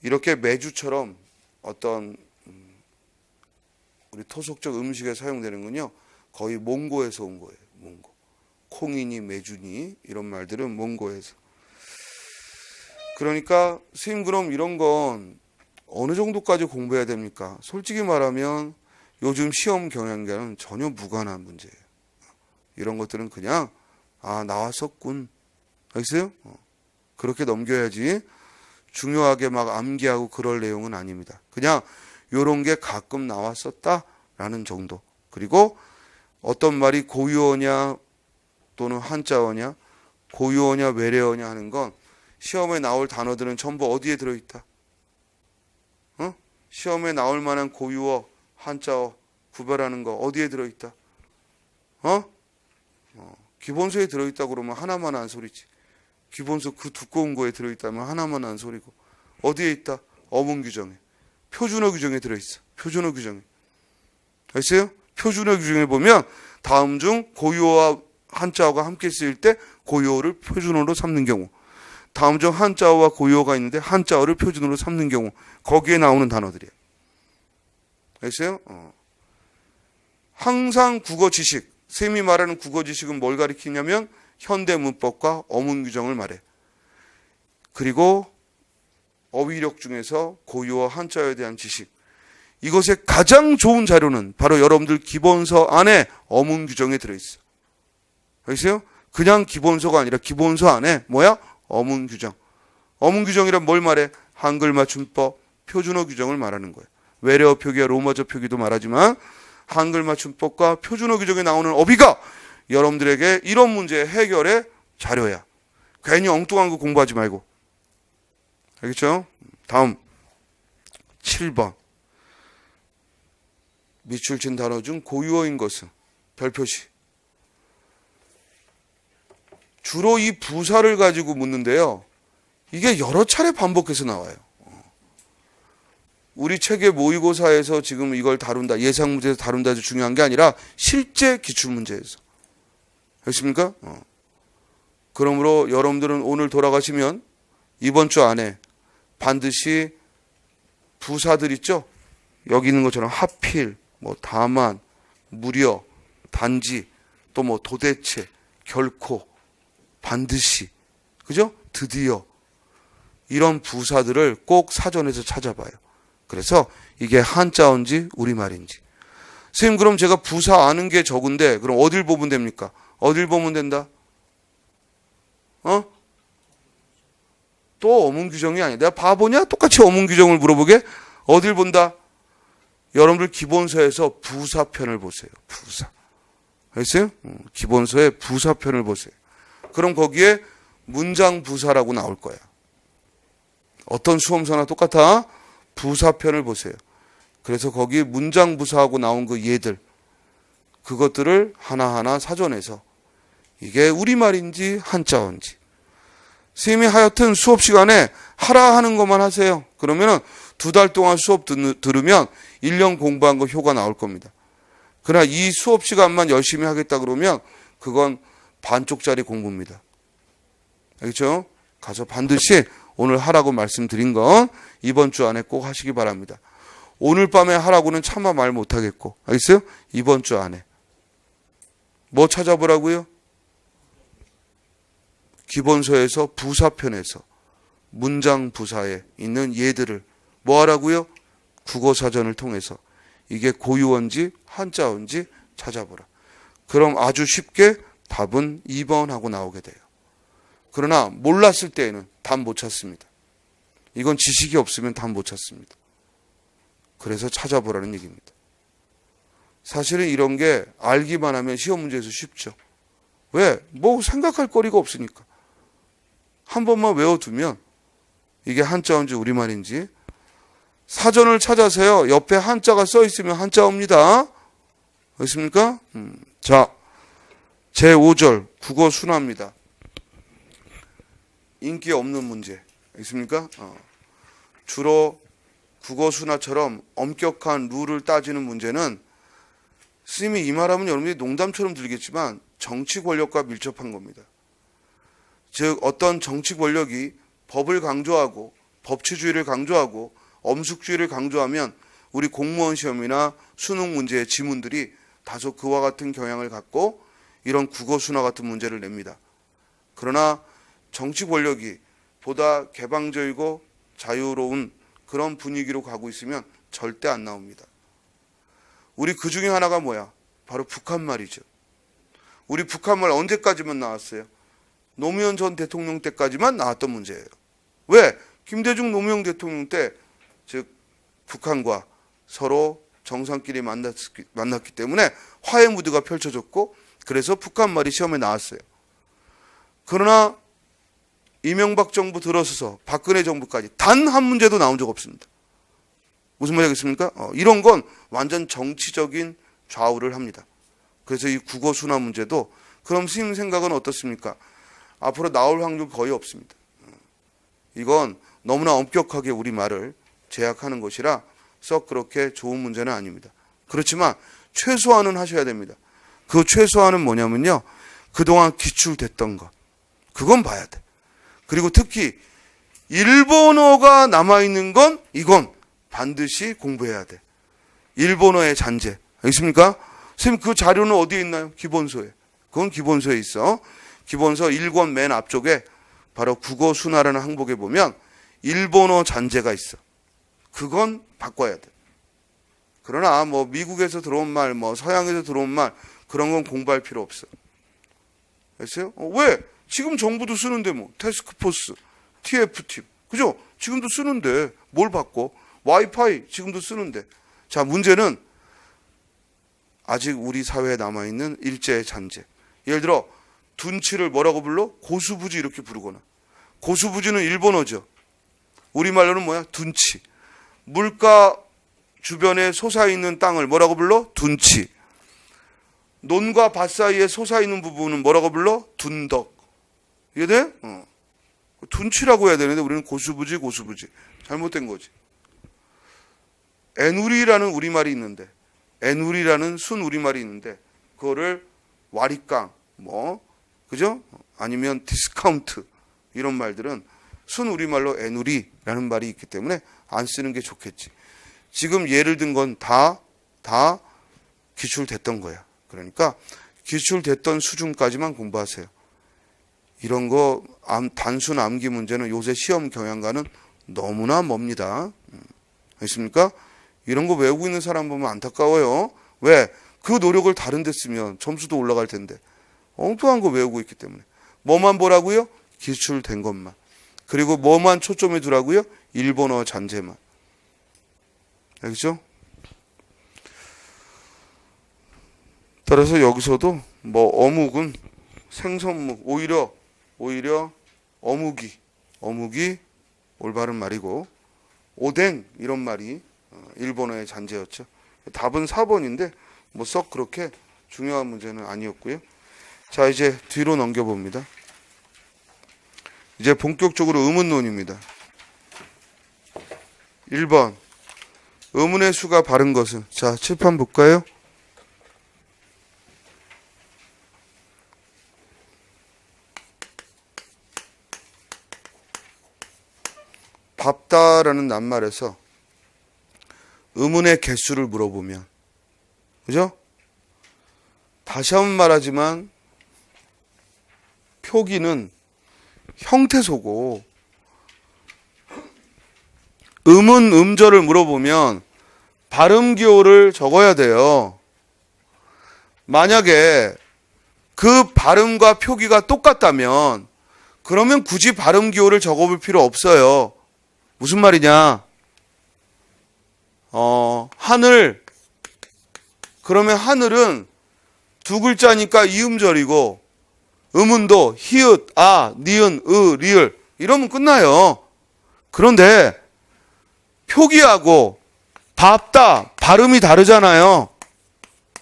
이렇게 매주처럼 어떤 우리 토속적 음식에 사용되는군요. 거의 몽고에서 온 거예요. 몽고. 콩이니 매주니 이런 말들은 몽고에서. 그러니까 선생님 그럼 이런 건 어느 정도까지 공부해야 됩니까? 솔직히 말하면 요즘 시험 경향과는 전혀 무관한 문제예요. 이런 것들은 그냥 나왔었군. 알겠어요? 그렇게 넘겨야지 중요하게 막 암기하고 그럴 내용은 아닙니다. 그냥 요런 게 가끔 나왔었다라는 정도. 그리고 어떤 말이 고유어냐 또는 한자어냐, 고유어냐 외래어냐 하는 건 시험에 나올 단어들은 전부 어디에 들어있다? 시험에 나올 만한 고유어, 한자어 구별하는 거 어디에 들어있다? 기본서에 들어있다 그러면 하나만 한 소리지. 기본서 그 두꺼운 거에 들어있다면 하나만 한 소리고. 어디에 있다? 어문 규정에. 표준어 규정에 들어있어. 표준어 규정에. 알겠어요? 표준어 규정에 보면 다음 중 고유어와 한자어가 함께 쓰일 때 고유어를 표준어로 삼는 경우, 다음 중 한자어와 고유어가 있는데 한자어를 표준어로 삼는 경우, 거기에 나오는 단어들이에요. 알겠어요? 항상 국어 지식, 쌤이 말하는 국어 지식은 뭘 가리키냐면 현대 문법과 어문 규정을 말해. 그리고 어휘력 중에서 고유어 한자어에 대한 지식. 이것의 가장 좋은 자료는 바로 여러분들 기본서 안에 어문 규정에 들어있어. 알겠어요? 그냥 기본서가 아니라 기본서 안에 뭐야? 어문 규정. 어문 규정이란 뭘 말해? 한글 맞춤법, 표준어 규정을 말하는 거예요. 외래어 표기와 로마저 표기도 말하지만 한글 맞춤법과 표준어 규정에 나오는 어휘가 여러분들에게 이런 문제 해결의 자료야. 괜히 엉뚱한 거 공부하지 말고. 알겠죠? 다음 7번. 밑줄 친 단어 중 고유어인 것은 별표시. 주로 이 부사를 가지고 묻는데요. 이게 여러 차례 반복해서 나와요. 우리 책의 모의고사에서 지금 이걸 다룬다, 예상 문제에서 다룬다 해서 중요한 게 아니라 실제 기출문제에서. 알겠습니까? 그러므로 여러분들은 오늘 돌아가시면 이번 주 안에 반드시 부사들 있죠? 여기 있는 것처럼 하필, 다만, 무려, 단지, 또 도대체, 결코, 반드시, 그죠? 드디어 이런 부사들을 꼭 사전에서 찾아봐요. 그래서 이게 한자어인지 우리말인지. 선생님 그럼 제가 부사 아는 게 적은데 그럼 어딜 보면 됩니까? 어딜 보면 된다? 또 어문 규정이 아니야. 내가 바보냐? 똑같이 어문 규정을 물어보게? 어딜 본다? 여러분들 기본서에서 부사편을 보세요. 부사. 알겠어요? 기본서의 부사편을 보세요. 그럼 거기에 문장 부사라고 나올 거야. 어떤 수험서나 똑같아. 부사편을 보세요. 그래서 거기 문장 부사하고 나온 그 예들, 그것들을 하나하나 사전에서 이게 우리말인지 한자어인지. 선생님이 하여튼 수업 시간에 하라 하는 것만 하세요. 그러면은 2달 동안 수업 들으면 1년 공부한 거 효과 나올 겁니다. 그러나 이 수업 시간만 열심히 하겠다 그러면 그건 반쪽짜리 공부입니다. 알겠죠? 가서 반드시 오늘 하라고 말씀드린 건 이번 주 안에 꼭 하시기 바랍니다. 오늘 밤에 하라고는 차마 말 못하겠고. 알겠어요? 이번 주 안에. 뭐 찾아보라고요? 기본서에서 부사편에서 문장 부사에 있는 예들을 뭐 하라고요? 국어사전을 통해서 이게 고유어인지 한자어인지 찾아보라. 그럼 아주 쉽게 답은 2번 하고 나오게 돼요. 그러나 몰랐을 때에는 답 못 찾습니다. 이건 지식이 없으면 답 못 찾습니다. 그래서 찾아보라는 얘기입니다. 사실은 이런 게 알기만 하면 시험 문제에서 쉽죠. 왜? 생각할 거리가 없으니까. 한 번만 외워두면 이게 한자어인지 우리말인지. 사전을 찾아서요. 옆에 한자가 써 있으면 한자어입니다. 그렇습니까? 자, 제5절 국어 순화입니다. 인기 없는 문제 있습니까? 주로 국어 순화처럼 엄격한 룰을 따지는 문제는 스님이 이 말하면 여러분들이 농담처럼 들리겠지만 정치 권력과 밀접한 겁니다. 즉 어떤 정치 권력이 법을 강조하고 법치주의를 강조하고 엄숙주의를 강조하면 우리 공무원 시험이나 수능 문제의 지문들이 다소 그와 같은 경향을 갖고 이런 국어 순화 같은 문제를 냅니다. 그러나 정치 권력이 보다 개방적이고 자유로운 그런 분위기로 가고 있으면 절대 안 나옵니다. 우리 그 중에 하나가 뭐야? 바로 북한말이죠. 우리 북한말 언제까지만 나왔어요? 노무현 전 대통령 때까지만 나왔던 문제예요. 왜? 김대중 노무현 대통령 때 즉 북한과 서로 정상끼리 만났기 때문에 화해 무드가 펼쳐졌고 그래서 북한말이 시험에 나왔어요. 그러나 이명박 정부 들어서서 박근혜 정부까지 단 한 문제도 나온 적 없습니다. 무슨 말이겠습니까? 이런 건 완전 정치적인 좌우를 합니다. 그래서 이 국어 순화 문제도 그럼 스님 생각은 어떻습니까? 앞으로 나올 확률 거의 없습니다. 이건 너무나 엄격하게 우리말을 제약하는 것이라 썩 그렇게 좋은 문제는 아닙니다. 그렇지만 최소한은 하셔야 됩니다. 그 최소한은 뭐냐면요. 그동안 기출됐던 것. 그건 봐야 돼. 그리고 특히 일본어가 남아있는 건 이건 반드시 공부해야 돼. 일본어의 잔재. 알겠습니까? 선생님 그 자료는 어디에 있나요? 기본서에. 그건 기본서에 있어. 기본서 1권 맨 앞쪽에 바로 국어 순화라는 항목에 보면 일본어 잔재가 있어. 그건 바꿔야 돼. 그러나 뭐 미국에서 들어온 말, 뭐 서양에서 들어온 말 그런 건 공부할 필요 없어. 알겠어요? 왜? 지금 정부도 쓰는데 뭐 태스크포스, TF팀, 그죠? 지금도 쓰는데 뭘 바꿔? 와이파이 지금도 쓰는데. 자, 문제는 아직 우리 사회에 남아있는 일제의 잔재. 예를 들어 둔치를 뭐라고 불러? 고수부지 이렇게 부르거나. 고수부지는 일본어죠. 우리말로는 뭐야? 둔치. 물가 주변에 솟아있는 땅을 뭐라고 불러? 둔치. 논과 밭 사이에 솟아있는 부분은 뭐라고 불러? 둔덕. 이해돼? 둔치라고 해야 되는데 우리는 고수부지. 잘못된 거지. 애누리라는 우리말이 있는데 애누리라는 순 우리말이 있는데 그거를 와리깡 뭐 그죠? 아니면 디스카운트 이런 말들은 순 우리말로 애누리라는 말이 있기 때문에 안 쓰는 게 좋겠지. 지금 예를 든 건 다 기출됐던 거야. 그러니까 기출됐던 수준까지만 공부하세요. 이런 거 단순 암기 문제는 요새 시험 경향과는 너무나 멉니다. 알겠습니까? 이런 거 외우고 있는 사람 보면 안타까워요. 왜? 그 노력을 다른 데 쓰면 점수도 올라갈 텐데 엉뚱한 거 외우고 있기 때문에. 뭐만 보라고요? 기출된 것만. 그리고 뭐만 초점에 두라고요? 일본어 잔재만. 알겠죠? 따라서 여기서도 뭐 어묵은 생선묵 오히려 어묵이 올바른 말이고 오뎅 이런 말이 일본어의 잔재였죠. 답은 4번인데 뭐 썩 그렇게 중요한 문제는 아니었고요. 자, 이제 뒤로 넘겨봅니다. 이제 본격적으로 의문론입니다. 1번 의문의 수가 바른 것은. 자, 칠판 볼까요? 밥다라는 낱말에서 의문의 개수를 물어보면, 그죠? 다시 한번 말하지만 표기는 형태소고 음은 음절을 물어보면 발음기호를 적어야 돼요. 만약에 그 발음과 표기가 똑같다면 그러면 굳이 발음기호를 적어볼 필요 없어요. 무슨 말이냐? 하늘. 그러면 하늘은 두 글자니까 이음절이고 음운도 히읗, 아, 니은, 리을 이러면 끝나요. 그런데 표기하고 밥다 발음이 다르잖아요.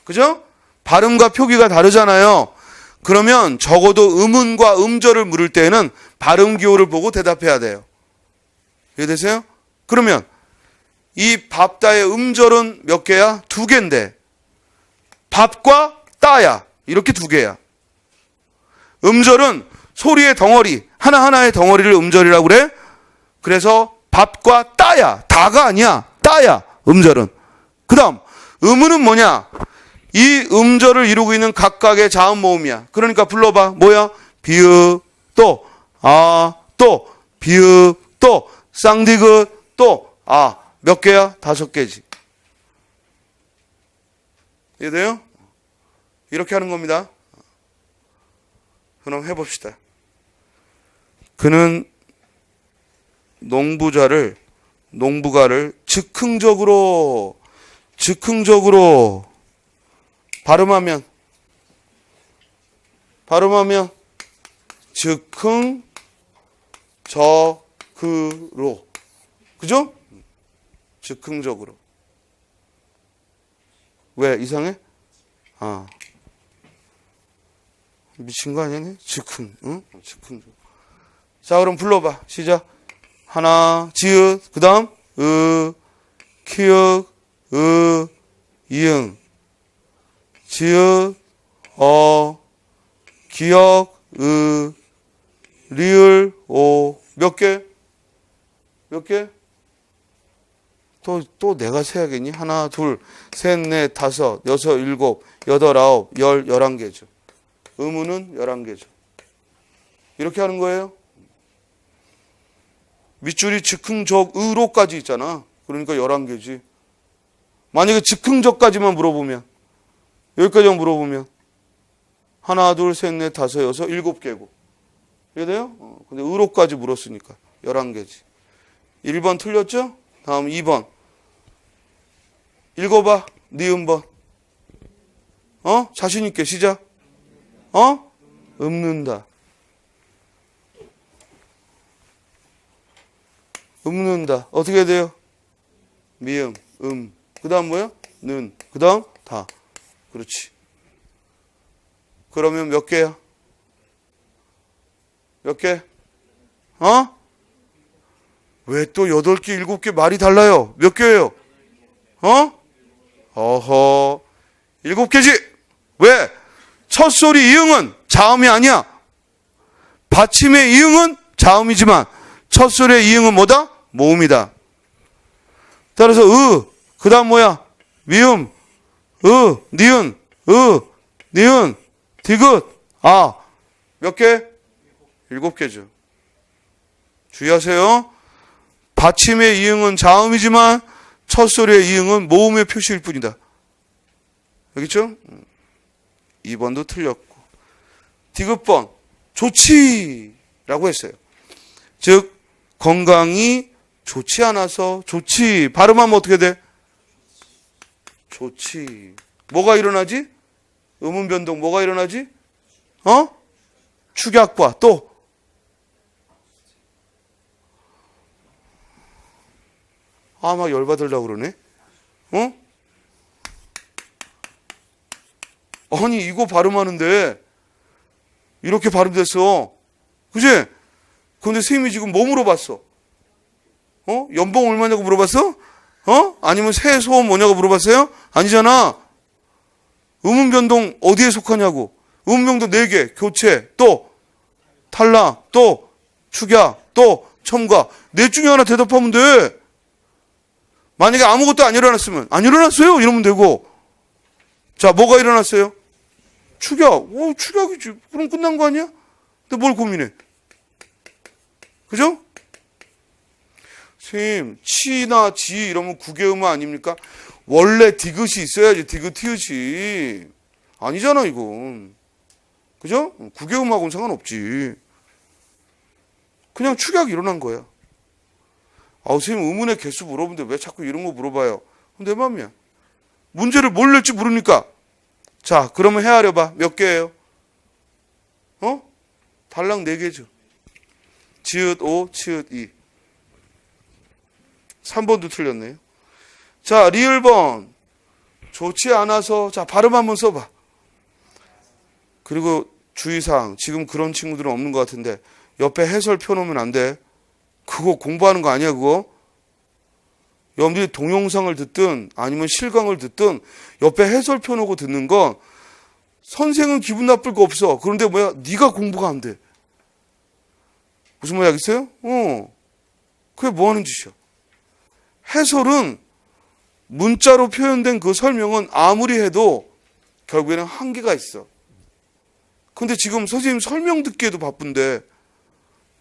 그죠? 발음과 표기가 다르잖아요. 그러면 적어도 음운과 음절을 물을 때에는 발음 기호를 보고 대답해야 돼요. 이해되세요? 그러면 이 밥다의 음절은 몇 개야? 2개인데 밥과 따야 이렇게 2개야. 음절은 소리의 덩어리, 하나하나의 덩어리를 음절이라고 그래. 그래서 밥과 따야, 다가 아니야. 따야, 음절은. 그 다음 음운은 뭐냐? 이 음절을 이루고 있는 각각의 자음 모음이야. 그러니까 불러봐. 뭐야? 비읍, 또, 또, 비읍, 또, 쌍디귿, 또, 몇 개야? 5개지. 이해돼요? 이렇게 하는 겁니다. 그럼 해봅시다. 그는 농부가를 즉흥적으로 발음하면 즉흥적으로. 그죠? 즉흥적으로. 왜? 이상해? 미친 거 아니야? 즉흥. 응? 즉흥적으로. 자, 그럼 불러봐. 시작. 하나, 지읒, 그 다음, 키읔, 이응, 지읒, 기역, 리을, 오. 몇 개? 몇 개? 또 내가 세야겠니? 하나, 둘, 셋, 넷, 다섯, 여섯, 일곱, 여덟, 아홉, 11개죠. 음운은 11개죠. 이렇게 하는 거예요. 밑줄이 즉흥적으로까지 있잖아. 그러니까 11개지. 만약에 즉흥적까지만 물어보면, 여기까지만 물어보면, 하나, 둘, 셋, 넷, 다섯, 여섯, 7개고. 이해돼요? 근데 으로까지 물었으니까 11개지. 1번 틀렸죠? 다음 2번. 읽어봐. 니은번. 자신있게 시작. 읊는다. 읊는다. 어떻게 돼요? 미음, 그 다음 뭐야? 는. 그 다음 다. 그렇지. 그러면 몇 개야? 몇 개? 왜 또 8개, 7개 말이 달라요? 몇 개예요? 어허. 7개지? 왜? 첫 소리 이응은 자음이 아니야. 받침의 이응은 자음이지만 첫 소리의 이응은 뭐다? 모음이다. 따라서 그 다음 뭐야? 미음, 니은, 니은, 디귿, 몇 개? 7개죠. 주의하세요. 받침의 이응은 자음이지만 첫 소리의 이응은 모음의 표시일 뿐이다. 알겠죠? 2번도 틀렸고. 디귿번, 좋지라고 했어요. 즉 건강이 좋지 않아서 좋지. 발음하면 어떻게 돼? 좋지. 뭐가 일어나지? 음운 변동 뭐가 일어나지? 축약과 또 막 열받으려고 그러네. 아니 이거 발음하는데 이렇게 발음됐어. 그치? 근데 선생님이 지금 뭐 물어봤어? 연봉 얼마냐고 물어봤어? 아니면 새 소음 뭐냐고 물어봤어요? 아니잖아. 음운 변동 어디에 속하냐고. 음운 변동 4개, 교체, 또 탈락, 또 축약, 또 첨가. 4 중에 하나 대답하면 돼. 만약에 아무것도 안 일어났으면 안 일어났어요 이러면 되고. 자, 뭐가 일어났어요? 축약. 축약이지. 그럼 끝난 거 아니야? 근데 뭘 고민해? 그죠? 선생님, 치나 지 이러면 구개음은 아닙니까? 원래 디귿이 있어야지. 디귿, 티읕이. 아니잖아 이건. 그죠? 구개음하고는 상관없지. 그냥 축약이 일어난 거야. 선생님 의문의 개수 물어보는데 왜 자꾸 이런 거 물어봐요? 내 맘이야. 문제를 뭘 낼지 모르니까. 자, 그러면 헤아려봐. 몇 개예요? 달랑 4개죠. 지읒 5, 치읒 2. 3번도 틀렸네요. 자, 리을번. 좋지 않아서. 자, 발음 한번 써봐. 그리고 주의사항. 지금 그런 친구들은 없는 것 같은데 옆에 해설 펴놓으면 안 돼. 그거 공부하는 거 아니야 그거? 여러분들이 동영상을 듣든 아니면 실강을 듣든 옆에 해설 펴놓고 듣는 건 선생은 기분 나쁠 거 없어. 그런데 뭐야? 네가 공부가 안 돼. 무슨 말 알겠어요? 그게 뭐 하는 짓이야? 해설은 문자로 표현된 그 설명은 아무리 해도 결국에는 한계가 있어. 근데 지금 선생님 설명 듣기에도 바쁜데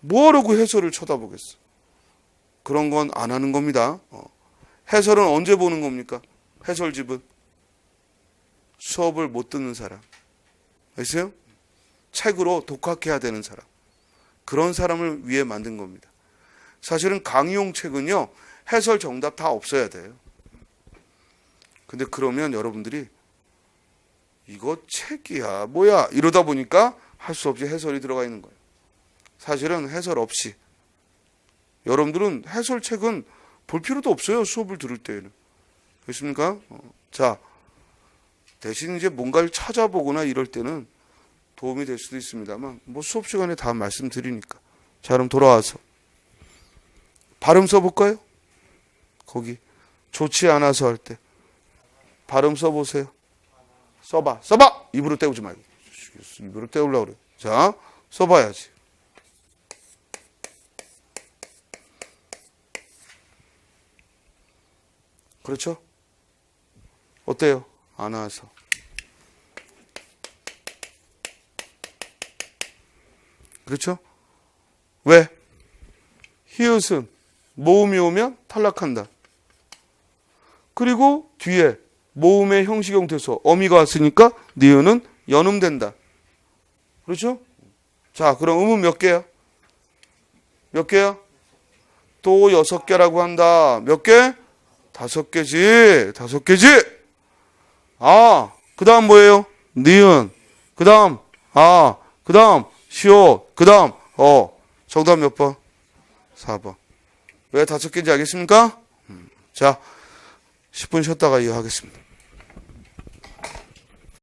뭐하려고 해설을 쳐다보겠어? 그런 건 안 하는 겁니다. 해설은 언제 보는 겁니까? 해설집은 수업을 못 듣는 사람. 알겠어요? 책으로 독학해야 되는 사람. 그런 사람을 위해 만든 겁니다. 사실은 강의용 책은요, 해설 정답 다 없어야 돼요. 근데 그러면 여러분들이 이거 책이야, 뭐야, 이러다 보니까 할 수 없이 해설이 들어가 있는 거예요. 사실은 해설 없이. 여러분들은 해설책은 볼 필요도 없어요, 수업을 들을 때에는. 그렇습니까? 자, 대신 이제 뭔가를 찾아보거나 이럴 때는 도움이 될 수도 있습니다만, 뭐 수업 시간에 다 말씀드리니까. 자, 그럼 돌아와서 발음 써볼까요? 거기 좋지 않아서 할 때 발음 써보세요. 써봐. 입으로 때우지 말고. 입으로 때우려고 그래. 자, 써봐야지. 그렇죠? 어때요? 안 와서. 그렇죠? 왜? 히읗은 모음이 오면 탈락한다. 그리고 뒤에 모음의 형식형 돼서 어미가 왔으니까 니은은 연음된다. 그렇죠? 자, 그럼 음은 몇 개야? 몇 개야? 또 6개라고 한다. 몇 개? 5개지. 5개지. 아, 그 다음 뭐예요? 니은. 그 다음 아. 그 다음 시옷. 그 다음 정답 몇 번? 4번. 왜 5개인지 알겠습니까? 자, 10분 쉬었다가 이어하겠습니다.